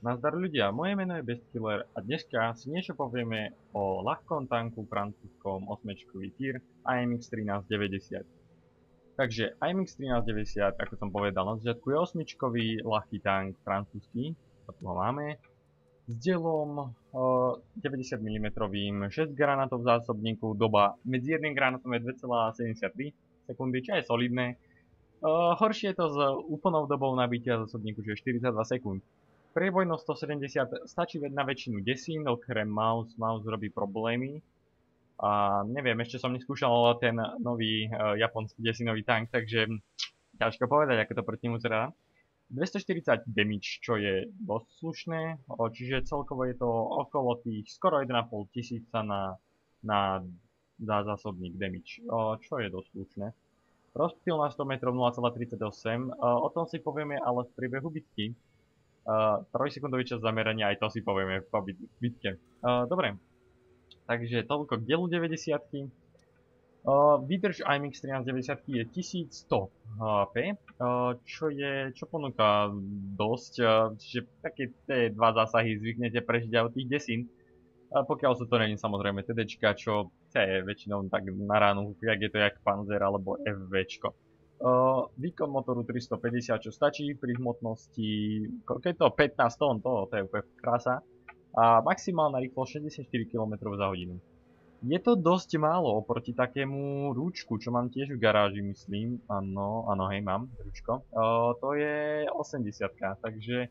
Nazdar ľudia, moje meno je Bestkiller a dneska si niečo povieme o ľahkom tanku francúzskom 8-čkový tier AMX 1390. Takže AMX 1390, ako som povedal na začiatku, je 8-čkový ľahký tank francúzsky, a tu ho máme, s dielom 90 mm, 6 granátov v zásobníku, doba medzi jedným granátom je 2,73 sekundy, čo je solidné. Horšie je to s úplnou dobou nabitia zásobníku, že je 42 sekúnd. Priebojnosť 170 stačí na väčšinu desín, okrem mouse robí problémy. A neviem, ešte som neskúšal ten nový japonský desínový tank, takže ťažko povedať, ako to proti nemu zerá. 240 damage, čo je dosť slušné, čiže celkovo je to okolo tých skoro 1,5 tisíca na zásobník damage, čo je dosť slušné. Rozptyl na 100 metrov 0,38, o tom si povieme ale v priebehu bitky. 3-sekundový čas zamerania, aj to si povieme v bitke. Dobre, takže toľko k dielu 90-ky. Výdrž AMX 1390 je 1100 HP, čo ponúka dosť, čiže také tie dva zásahy zvyknete prežiť aj od tých desín. Pokiaľ sú to není samozrejme TDčka, čo je väčšinou tak na ránu, jak je to jak Panzer alebo FVčko. Výkon motoru 350, čo stačí pri hmotnosti, koľko je to? 15 tón, to je úplne krása. A maximálna rýchlosť 64 km za hodinu. Je to dosť málo oproti takému rúčku, čo mám tiež v garáži, myslím. Áno, hej, mám rúčko. To je 80, takže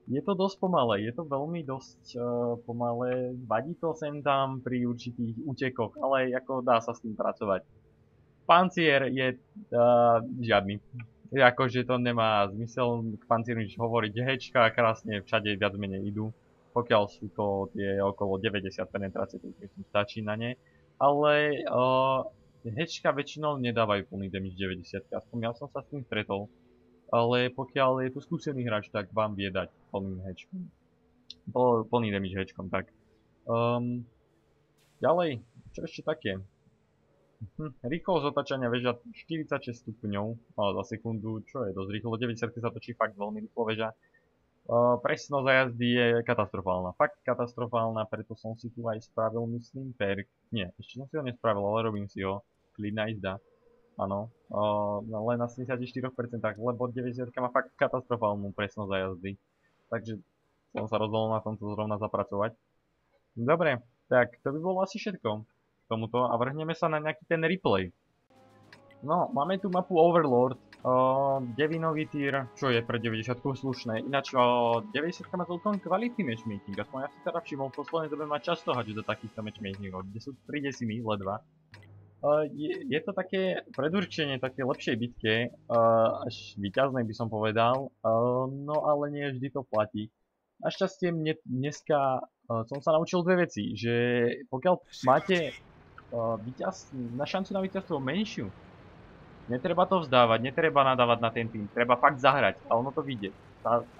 je to dosť pomalé, je to veľmi dosť pomalé. Vadí to sem tam pri určitých útekoch, ale ako dá sa s tým pracovať. Pancier je žiadny. Akože to nemá zmysel k pancieru nič hovoriť. Hečka krásne všade viac menej idú. Pokiaľ sú to tie okolo 90 penetrácie, to myslím stačí na ne. Ale hečka väčšinou nedávajú plný damage 90. Aspoň ja som sa s tým stretol. Ale pokiaľ je tu skúsený hráč, tak vám vie dať plným hečkom. Plný damage hečkom, tak. Ďalej, čo ešte také? Rýchlosť otáčania väža 46 stupňov za sekundu, čo je dosť rýchlo. 90 sa točí fakt veľmi rýchlo väža. Presnosť jazdy je katastrofálna. Fakt katastrofálna, preto som si tu aj spravil, myslím, perk. Nie, ešte som si ho nespravil, ale robím si ho. Klidná jízda. Áno, len na 74%, lebo 90 má fakt katastrofálnu presnosť jazdy. Takže som sa rozhodol na tomto zrovna zapracovať. Dobre, tak to by bolo asi všetko tomuto a vrhneme sa na nejaký ten replay. No, máme tu mapu Overlord, devinový tier, čo je pre 90 slušné. Ináč 90 má celkom kvalitný matchmaking, aspoň ja si teda všimol, v poslednej dobe má často hádže do takýchto matchmakingov, kde sú 3 desiny, ledva. Je to také predurčenie také lepšej bitke, až víťaznej by som povedal, no ale nie vždy to platí. Našťastie dneska som sa naučil dve veci, že pokiaľ máte na šancu na víťazstvo menšiu, netreba to vzdávať, netreba nadávať na ten tým, treba fakt zahrať a ono to vyjde.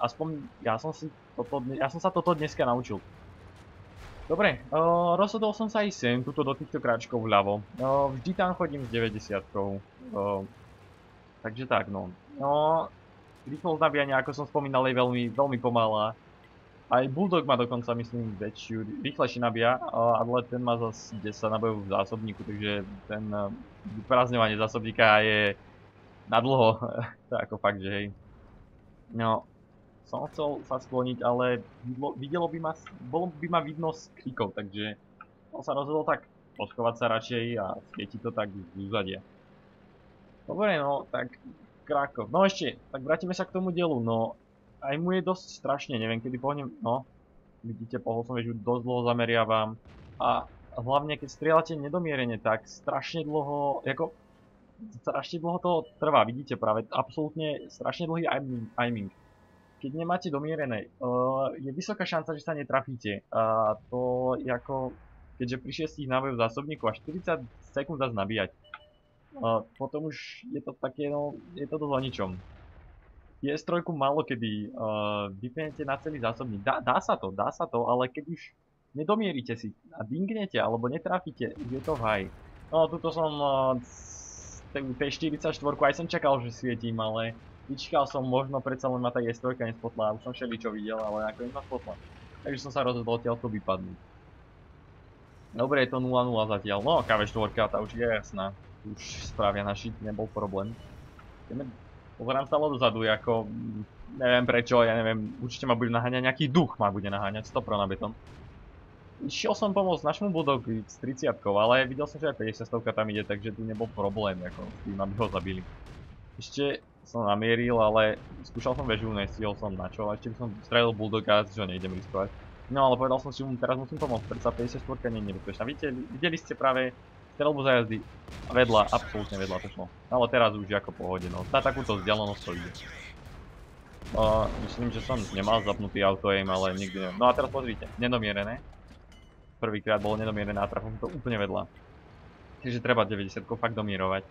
Aspoň ja som sa toto dneska naučil. Dobre, rozhodol som sa ísť sem, tuto do týchto kráčkov vľavo. Vždy tam chodím s 90-kou. Takže tak, no. Rýchlosť nabíjania, ako som spomínal, je veľmi pomalá. Aj Bulldog má dokonca, myslím, rýchlejšie nabíja, ale ten má zase 10 nabojov v zásobníku, takže ten vyprázdňovanie zásobníka je na dlho. To je ako fakt, že hej. No, som chcel sa skloniť, ale bolo by ma vidno z kríkov, takže som sa rozhodol tak poschovať sa radšej a svieti to tak z úzadia. Dobre, no, tak Krakov. No ešte, tak vrátime sa k tomu dielu, no. Aj mu je dosť strašne, neviem kedy pohnem, no. Vidíte, pohol som vežu, dosť dlho zameriavam. A hlavne keď strieľate nedomierene, tak strašne dlho to trvá, vidíte práve, absolútne strašne dlhý aiming. Keď nemáte domierené, je vysoká šanca, že sa netrafíte. A to je ako, keďže pri 6 nábojov v zásobníku a 40 sekúnd zase nabíjať. Potom už je to také, no, je to dosť o ničom. PS3 málo kedy vypnete na celý zásobník. Dá sa to, ale keď už nedomierite si a dingnete alebo netrafíte, je to v haj. No, tuto som tej 44 aj som čakal, že svietím, ale Vyčkal som, možno predsa len ma tá S3 nespotla, už som všeličo videl, ale nakoniec ma spotla. Takže som sa rozhodol odtiaľto vypadnúť. Dobre, je to 0-0 zatiaľ, no KV4, tá už je jasná. Už spravia naši, nebol problém. Pozerám stále dozadu, ako, neviem prečo, ja neviem, určite ma bude naháňať nejaký duch, ma bude naháňať, 100 pro na betón. Išiel som pomôcť našmu Bulldogovi s 30-kou, ale videl som, že aj 50-stovka tam ide, takže tu nebol problém, ako s tým, aby ho zabili. Ešte som namieril, ale skúšal som väžu, nestihol som na čo, a ešte by som strelil Bulldoga, že ho nejdem riskovať. No ale povedal som si, teraz musím pomôcť, predsa 54-ka nie je nebezpečná. Videli ste práve strelbu za jazdy vedľa, absolútne vedľa to šlo. Ale teraz už je ako pohode, no. Na takúto vzdialenosť to ide. Myslím, že som nemal zapnutý auto-aim, ale nikdy neviem. No a teraz pozrite, nedomierené. Prvýkrát bolo nedomierené a trafil som to úplne vedľa. Takže treba 90-kou fakt domierovať.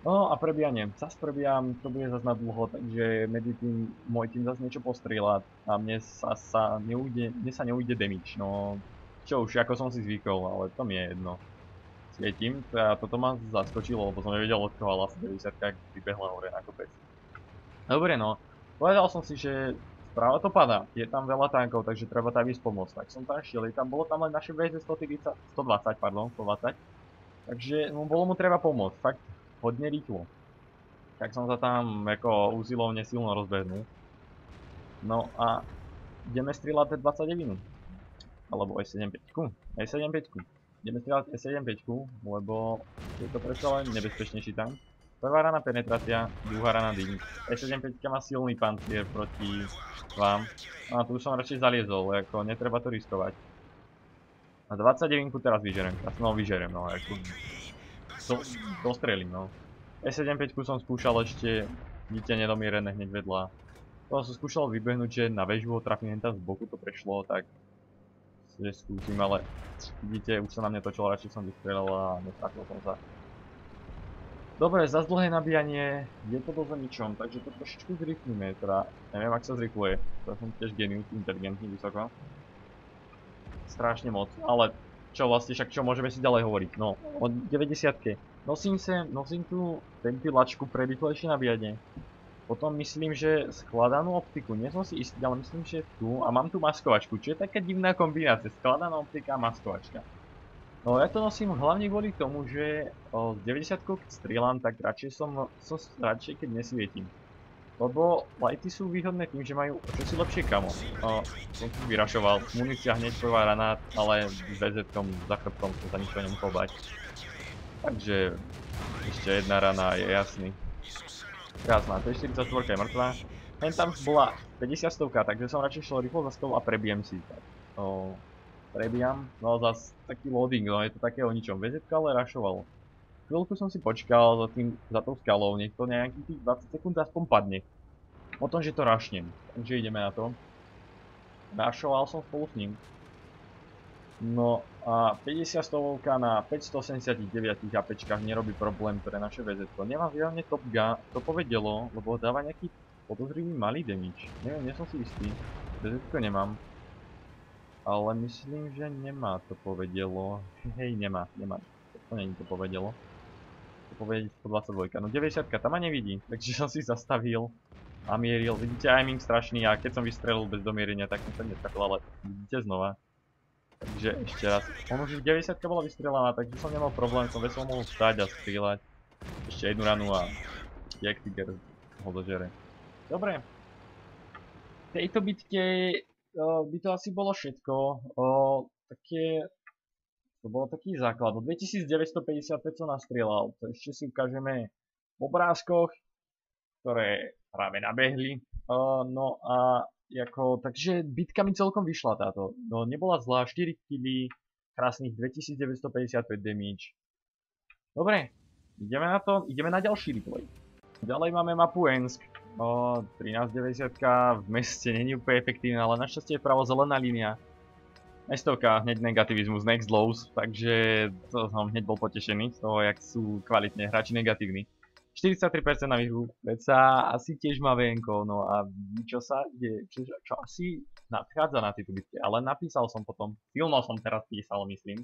No a prebíjanie. Zas prebíjam, to bude zase na dlho, takže meditým, môj tým zase niečo postrieľa a mne sa neujde damage, no čo už, ako som si zvykol, ale to mi je jedno. Svietím, a toto ma zaskočilo, lebo som nevedel od koho, ale asi 90-ka vybehla hore na kopec. Dobre no, povedal som si, že správa to padá, je tam veľa tankov, takže treba tam ísť pomôcť. Tak som tam šiel, bolo tam len naše VZ 120, takže bolo mu treba pomôcť, fakt hodne rýchlo. Tak som sa tam ako úsilovne silno rozbehnul. No a ideme strieľať T29, alebo S75. Ideme strieľať S75, lebo je to predsa len nebezpečnejší tank. Prvá rana penetrácia, druhá rana ding. S75 má silný pancier proti vám. A tu už som radšej zaliezol, ako netreba to riskovať. A 29 teraz vyžerem, no ako dostrelím, no. S75 som skúšal ešte, vidíte, nedomierené hneď vedľa. To som skúšal vybehnúť, že na väžu ho trafím len tam z boku, to prešlo, tak skúsim, ale vidíte, už sa na mňa točilo, radšej som vystrelil a netrafil som sa. Dobre, za dlhé nabíjanie je to dosť ničom, takže to trošičku zrýchlíme, teda neviem, ak sa zrýchluje. To som tiež genius, inteligentný, vysoko. Strašne moc, ale čo vlastne, však čo môžeme si ďalej hovoriť, no, o 90-ke. Nosím tú ventilačku pre rýchlejšie nabíjanie. Potom myslím, že skladanú optiku, nie som si istý, ale myslím, že tu, a mám tu maskovačku, čo je taká divná kombinácia, skladaná optika a maskovačka. No ja to nosím hlavne kvôli tomu, že s 90-kou keď strieľam, tak radšej som radšej keď nesvietím. Lebo lighty sú výhodné tým, že majú čosi lepšie kamo. Som tu vyrašoval, munícia hneď prvá rana, ale s VZ-kom za chrbtom som sa ničo nemusel bať. Takže ešte jedna rana je jasný. Krásna, T44 je mŕtva. Len tam bola 50-stovka, takže som radšej šel rýchlo za stôl a prebijem si. Prebijam, no zas taký loading, no je to také o ničom. VZ-ka ale rašovalo. Chvíľku som si počkal za tou skalou, nech to nejakých tých 20 sekúnd aspoň padne. O tom, že to rašnem. Takže ideme na to. Rašoval som spolu s ním. No a 50-stovka na 589 HPčkách nerobí problém pre naše VZ-ko. Nemá žiadne topové delo, lebo dáva nejaký podozrivý malý damage. Neviem, nie som si istý. VZ-ko nemám. Ale myslím, že nemá topové delo. Hej, nemá. To není topové delo. Povedať 122. No 90-ka tam ma nevidí, takže som si zastavil a mieril. Vidíte, aiming strašný a keď som vystrelil bez domierenia, tak som sa netrafil, ale vidíte znova. Takže ešte raz. Ono, že 90-ka bola vystrelaná, takže som nemal problém, som veselo mohol stať a strieľať. Ešte jednu ranu a Jack Tiger ho dožere. Dobre. V tejto bitke by to asi bolo všetko. To bol taký základ. 2955 som nastrieľal. To ešte si ukážeme v obrázkoch, ktoré práve nabehli. No a takže bitka mi celkom vyšla táto. No nebola zlá, 4 kg, krásnych 2955 damage. Dobre, ideme na to, ideme na ďalší replay. Ďalej máme mapu Ensk. 1390 v meste není úplne efektívna, ale našťastie je pravo zelená línia. Mestovka, hneď negativizmus, next lows, takže to som hneď bol potešený z toho, jak sú kvalitne hráči negatívni. 43% na výhru, veca asi tiež má VN-ko, no a čo asi nadchádza na tejto bitke, ale napísal som potom, silno som teraz písal, myslím.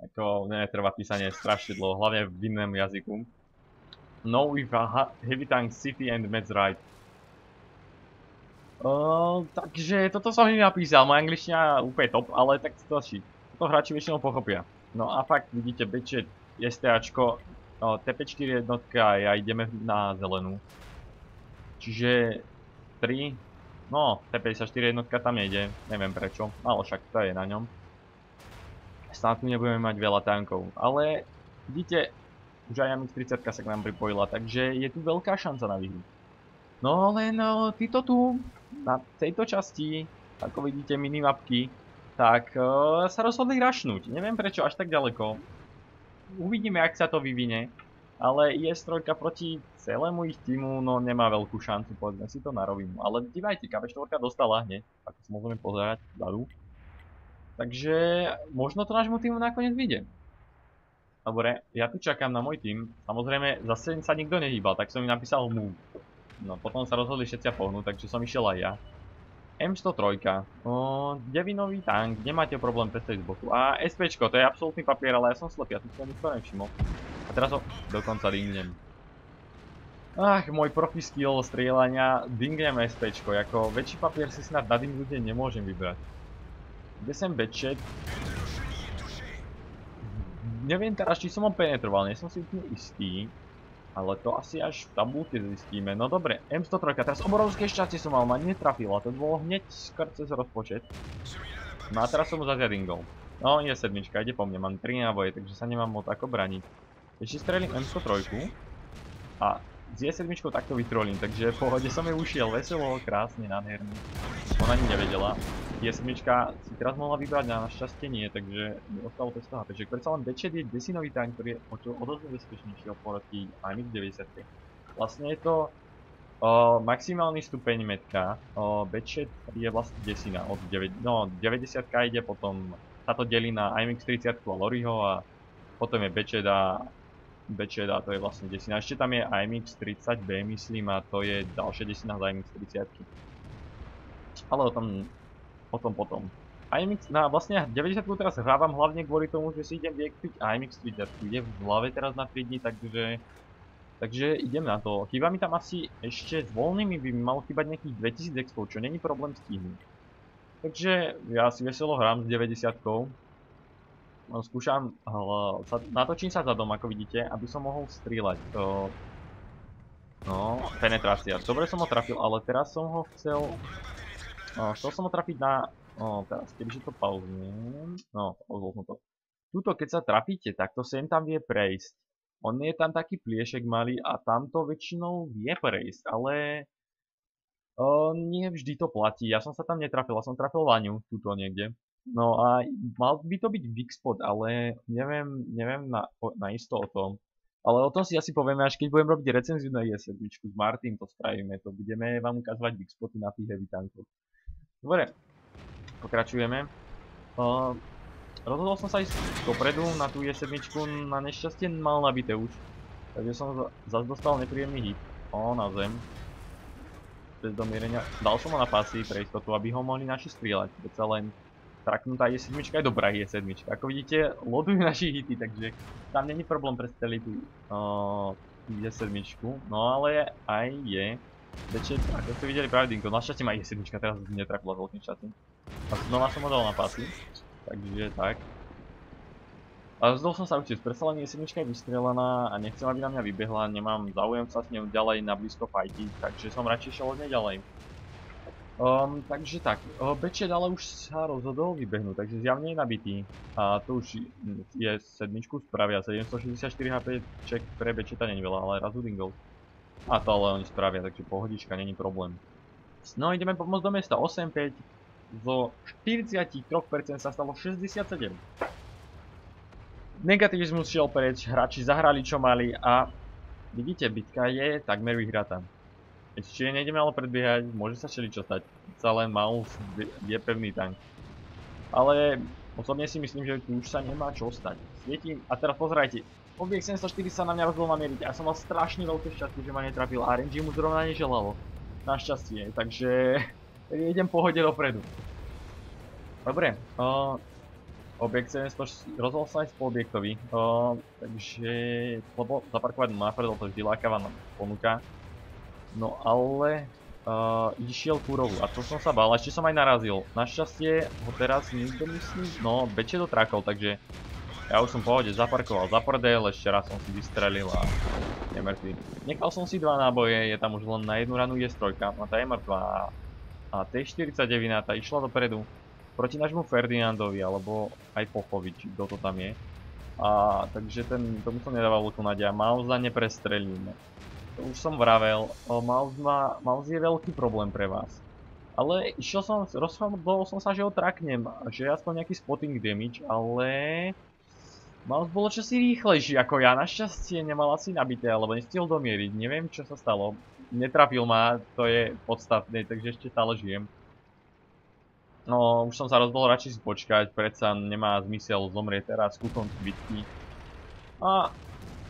Ako netrvá písanie strašne dlho, hlavne v innom jazyku. No with a heavy tank City and Mets right. Takže toto som mi napísal, moja angličtina úplne top, ale tak stačí. To hráči väčšinou pochopia. No a fakt vidíte Bečet, STAčko, TP4 jednotka, ja ideme na zelenú. Čiže 3, no T54 jednotka tam nejde, neviem prečo, ale však to je na ňom. Snad tu nebudeme mať veľa tankov, ale vidíte, už aj MX-30 sa k nám pripojila, takže je tu veľká šanca na výhru. No len títo tu, na tejto časti, ako vidíte minimapky, tak sa rozhodli rašnúť. Neviem prečo až tak ďaleko. Uvidíme, ak sa to vyvine. Ale IS-3 proti celému ich týmu no nemá veľkú šancu, povedzme si to na rovinu. Ale dívajte, KB4 dostala hneď, ako sa môžeme pozerať vzadu. Takže možno to nášmu týmu nakoniec vyjde. Dobre, ja tu čakám na môj tým. Samozrejme, zase sa nikto nehýbal, tak som im napísal move. No, potom sa rozhodli všetci pohnúť, takže som išiel aj ja. M103, devinový tank, nemáte problém prestať z boku. A SPčko, to je absolútny papier, ale ja som slepý, ja tu som nikto nevšimol. A teraz ho dokonca dingnem. Ach, môj profi skill strieľania, dingnem SPčko, ako väčší papier si snad na dingude nemôžem vybrať. Kde sem Bečet? Neviem teraz, či som ho penetroval, nie som si úplne istý. Ale to asi až v tabulke zistíme. No dobre, M103, teraz obrovské šťastie som mal, ma netrafila, to bolo hneď skôr cez rozpočet. No a teraz som mu zase dingol. No, je sedmička, ide po mne, mám 3 náboje, takže sa nemám moc ako braniť. Ešte strelím M103 a s je sedmičkou takto vytrolím, takže v pohode som ju ušiel, veselo, krásne, nádherný. Ona ani nevedela. Je sedmička si teraz mohla vybrať, a našťastie nie, takže mi ostalo to z toho. Takže predsa len Bečet je desinový tank, ktorý je o dosť bezpečnejší oproti AMX-90. Vlastne je to maximálny stupeň metka. Bečet je vlastne desina od 90 ide, potom sa to delí na AMX-30 a Loriho a potom je Bečet a to je vlastne desina. Ešte tam je AMX-30B myslím a to je ďalšia desina z AMX-30. Ale o tom potom. AMX, vlastne 90 teraz hrávam hlavne kvôli tomu, že si idem vyekpiť AMX-30. Je v hlave teraz na 3 dní, takže idem na to. Chýba mi tam asi ešte s voľnými by mi malo chýbať nejakých 2000 expov, čo není problém stihnúť. Takže ja si veselo hrám s 90-kou. Skúšam, natočím sa zadom, ako vidíte, aby som mohol strieľať. No, penetrácia. Dobre som ho trafil, ale teraz som ho chcel som ho trafiť na... teraz, kebyže to pauznem... pauzol som to. Tuto, keď sa trafíte, tak to sem tam vie prejsť. On je tam taký pliešek malý a tamto väčšinou vie prejsť, ale... nie vždy to platí. Ja som sa tam netrafil, ja som trafil Vaňu, tuto niekde. No a mal by to byť weak spot, ale neviem na isto o tom. Ale o tom si asi povieme, až keď budem robiť recenziu na IS-7 s Martin, to spravíme. To budeme vám ukazovať weak spoty na tých heavy tankoch. Dobre, pokračujeme. Rozhodol som sa ísť dopredu na tú IS-7, na nešťastie mal nabité už. Takže som zase dostal nepríjemný hit. Na zem. Bez domierenia. Dal som ho na pasy pre istotu, aby ho mohli naši strieľať. Veď len traknutá IS-7 je dobrá IS-7. Ako vidíte, lodujú naši hity, takže tam není problém prestreliť tú IS-7. No ale aj je. Bečet, ako ste videli práve dinko, našťastie ma IS-7 teraz netrafila veľkým šťastím. A znova som ho dal na pasy. Takže tak. A zdol som sa učiť, predsa len IS-7 je vystrelená a nechcem, aby na mňa vybehla, nemám záujem sa s ňou ďalej na blízko fajtiť, takže som radšej šiel od nej ďalej. Takže tak, Bečet ale už sa rozhodol vybehnúť, takže zjavne je nabitý. A to už je sedmičku spravia, 764 HP ček pre Bečeta není veľa, ale raz udingol. A to ale oni spravia, takže pohodička, není problém. No ideme pomôcť do mesta, 8-5, zo 43% sa stalo 67. Negativizmus šiel preč, hráči zahrali čo mali a vidíte, bitka je takmer vyhratá. Ešte nejdeme ale predbiehať, môže sa všeličo stať. Sa len mal je pevný tank. Ale osobne si myslím, že tu už sa nemá čo stať. Svietím a teraz pozerajte. Objekt 704 sa na mňa rozhodol namieriť a som mal strašne veľké šťastie, že ma netrafil a RNG mu zrovna neželalo. Našťastie, takže idem pohode dopredu. Dobre, Objekt 700 rozhodol sa aj po objektovi, takže, lebo zaparkovať na predol to vždy lákavá ponuka. No ale išiel kúrovu a to som sa bál, ešte som aj narazil. Našťastie ho teraz nikto myslí, no Beče dotrakol, takže ja už som v pohode zaparkoval za prdel, ešte raz som si vystrelil a je mŕtvý. Nechal som si 2 náboje, je tam už len na jednu ranu IS-3, no tá je mŕtvá. A T-49 tá išla dopredu proti nášmu Ferdinandovi, alebo aj Pochovi, či kto to tam je. A takže tomu som nedával veľkú nádej a Mausa neprestrelíme. To už som vravel, Maus je veľký problém pre vás. Ale rozhodol som sa, že ho traknem, že je aspoň nejaký spotting damage, ale Maus bolo čosi rýchlejší ako ja, našťastie nemal asi nabité, alebo nestihol domieriť, neviem čo sa stalo. Netrafil ma, to je podstatné, takže ešte stále žijem. No, už som sa rozhodol radšej si počkať, predsa nemá zmysel zomrieť teraz ku koncu bitky. A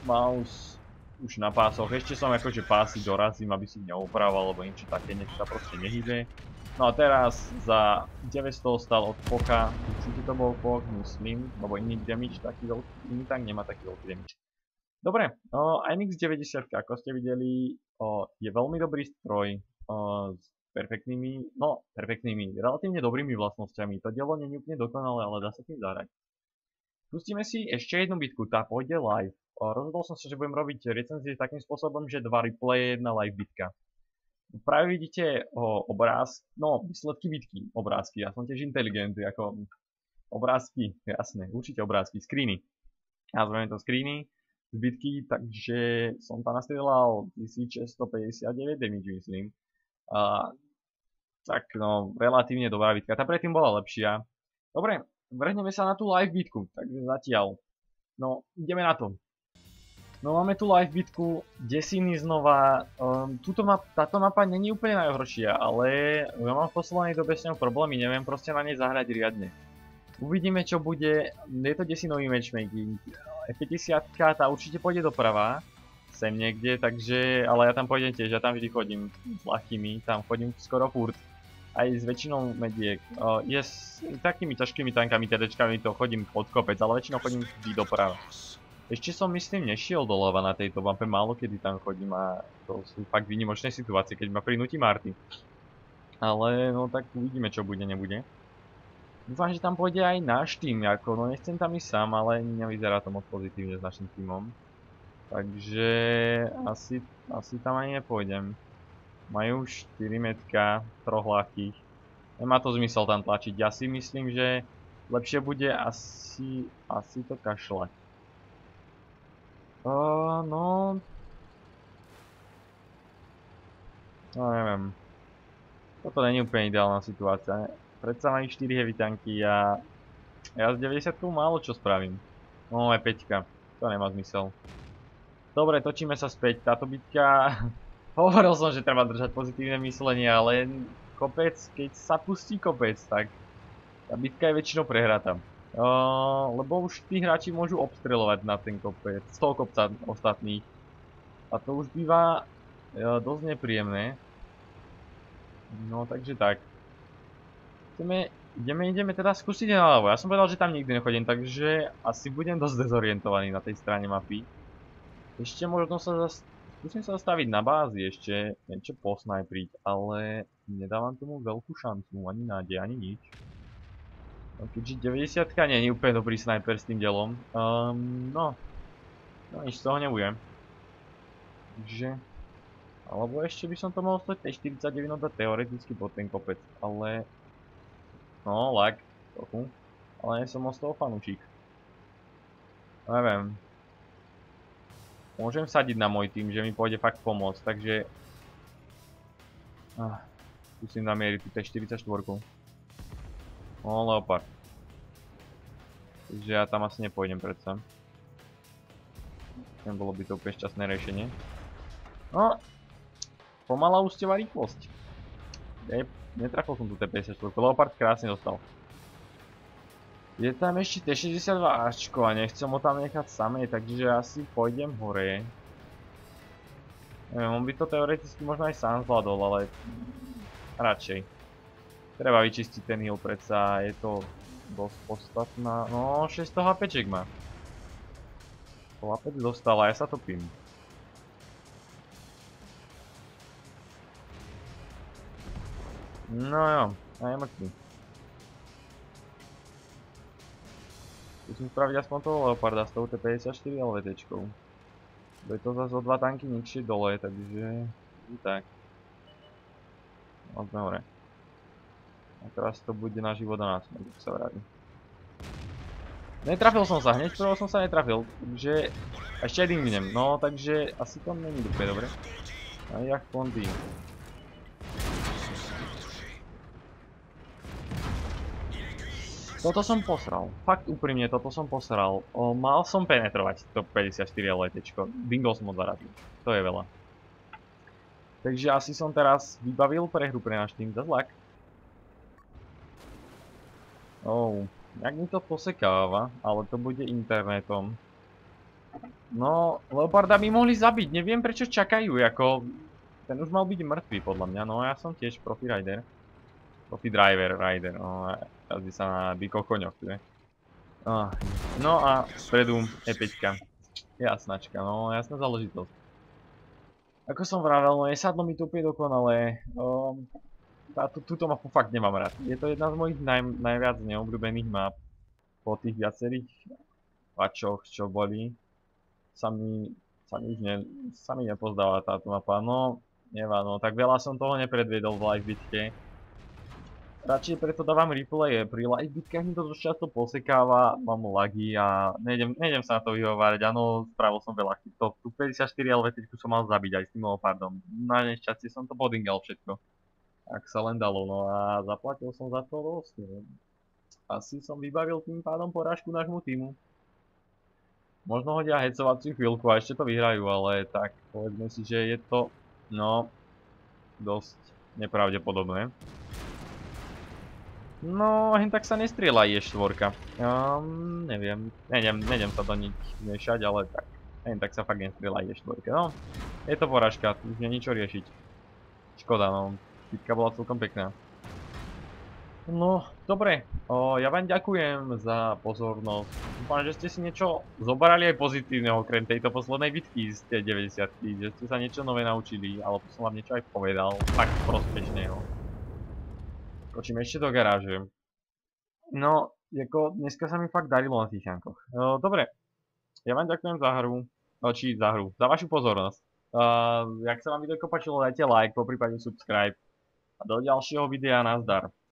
Maus už na pásoch, ešte som akože pásy dorazím, aby si neoprával, alebo niečo také, nech sa proste nehybe. No a teraz za 900 ostal od Pocha, určite to bol Poch, myslím, lebo iný damage taký veľký, iný tank nemá taký veľký damage. Dobre, IMX 90, ako ste videli, je veľmi dobrý stroj s perfektnými, relatívne dobrými vlastnosťami. To dielo nie je úplne dokonalé, ale dá sa tým zahrať. Pustíme si ešte jednu bitku, tá pôjde live. Rozhodol som sa, že budem robiť recenzie takým spôsobom, že 2 replaye, 1 live bitka. Práve vidíte výsledky bitky, obrázky, ja som tiež inteligentný, ako obrázky, jasné, určite obrázky, screeny. Nazveme to screeny z bitky, takže som tam nastrieľal 1659 damage, myslím. Tak no, relatívne dobrá bitka, tá predtým bola lepšia. Dobre, vrhneme sa na tú live bitku, takže zatiaľ. No, ideme na to. No máme tu live bitku, Desiny znova, táto mapa není úplne najhoršia, ale ja mám v poslednej dobe s ňou problémy, neviem proste na nej zahrať riadne. Uvidíme čo bude, je to Desinový matchmaking, F50 tá určite pôjde doprava, sem niekde, takže, ale ja tam pôjdem tiež, ja tam vždy chodím s ľahkými, tam chodím skoro furt. Aj s väčšinou mediek, s takými ťažkými tankami, TDčkami to chodím pod kopec, ale väčšinou chodím vždy doprava. Ešte som myslím nešiel doľava na tejto mape, málo kedy tam chodím a to sú fakt výnimočné situácie, keď ma prinúti Marty. Ale no tak uvidíme čo bude, nebude. Dúfam, že tam pôjde aj náš tým, ako no nechcem tam ísť sám, ale nevyzerá to moc pozitívne s našim tímom. Takže asi tam aj nepôjdem. Majú 4 metka, 3 ľahkých. Nemá to zmysel tam tlačiť, ja si myslím, že lepšie bude asi to kašľať. No neviem. Toto není úplne ideálna situácia. Predsa majú 4 heavy tanky a ja s 90 málo čo spravím. No aj 5, to nemá zmysel. Dobre, točíme sa späť. Táto bitka, hovoril som, že treba držať pozitívne myslenie, ale kopec, keď sa pustí kopec, tak tá bitka je väčšinou prehratá. Lebo už tí hráči môžu obstreľovať na ten kopec, z toho kopca ostatných. A to už býva dosť nepríjemné. No takže tak. Ideme teda skúsiť naľavo. Ja som povedal, že tam nikdy nechodím, takže asi budem dosť dezorientovaný na tej strane mapy. Ešte možno skúsim sa zastaviť na bázi, ešte niečo posnajpriť, ale nedávam tomu veľkú šancu, ani nádej, ani nič. No, keďže 90 nie je úplne dobrý snajper s tým delom, no nič z toho nebudem. Takže, alebo ešte by som to mohol stať T49 teoreticky pod ten kopec, ale, no lag, trochu, ale nie som moc toho fanúčik. Neviem. Môžem sadiť na môj tým, že mi pôjde fakt pomôcť, takže skúsim namieriť tú T44. No, Leopard. Takže ja tam asi nepôjdem predsa. Nebolo by to úplne šťastné riešenie. No, pomalá ústevá rýchlosť. Netrafil som tú T54, Leopard krásne dostal. Je tam ešte T62Ačko a nechcem ho tam nechať samej, takže asi pôjdem hore. Neviem, on by to teoreticky možno aj sám zvládol, ale radšej. Treba vyčistiť ten heal, predsa je to dosť podstatná. No, 600 HPček má. 5 dostala, ja sa topím. No jo, a je mŕtvy. Musím spraviť aspoň toho Leoparda s tou T54 LVTčkou. Bude to zase o 2 tanky nižšie dole, takže... tak. No sme hore. A teraz to bude na život a na smrť, ak sa vráti. Netrafil som sa, hneď prvo som sa netrafil, takže... ešte aj dingnem, no takže asi to není úplne dobre. A jak fondy. Toto som posral, fakt úprimne toto som posral. Mal som penetrovať to 54 LTčko, bingo som ho zaradil, to je veľa. Takže asi som teraz vybavil prehru pre náš tým, za zlak. Jak mi to posekáva, ale to bude internetom. No, Leoparda by mohli zabiť, neviem prečo čakajú, ako... ten už mal byť mŕtvý podľa mňa, no ja som tiež profi rider. Profi driver, rider, no jazdí sa na bikokoňoch, ne? No a vpredu E5. Jasnačka, no jasná záležitosť. Ako som vravel, no nesadlo mi to úplne dokonale. Tuto mapu fakt nemám rád. Je to jedna z mojich najviac neobľúbených map. Po tých viacerých patchoch, čo boli. Sa mi nepozdáva táto mapa. No, nevá, no tak veľa som toho nepredviedol v live bitke. Radšej preto dávam replaye. Pri live bitkách mi to dosť často posekáva, mám lagy a nejdem sa na to vyhovárať. Áno, spravil som veľa chyb. Tu 54 LVT som mal zabiť aj s tým Leopardom. Na nešťastie som to bodingal všetko. Ak sa len dalo, no a zaplatil som za to dosť. Asi som vybavil tým pádom porážku nášmu týmu. Možno hodia hecovaciu chvíľku a ešte to vyhrajú, ale tak povedzme si, že je to, no, dosť nepravdepodobné. No, hen tak sa nestrieľa E4. Nejdem sa do nich miešať, ale tak. Hen tak sa fakt nestrieľa E4. No, je to porážka, už nie ničo riešiť. Škoda, no. Bitka bola celkom pekná. No, dobre. Ja vám ďakujem za pozornosť. Dúfam, že ste si niečo zobrali aj pozitívneho okrem tejto poslednej bitky z tej 90-ky. Že ste sa niečo nové naučili, alebo som vám niečo aj povedal. Fakt prospešného. Skočím ešte do garáže. No, ako dneska sa mi fakt darilo na tých šankoch. Dobre, ja vám ďakujem za hru, za vašu pozornosť. Jak sa vám video páčilo, dajte like, poprípade subscribe. A do ďalšieho videa nazdar.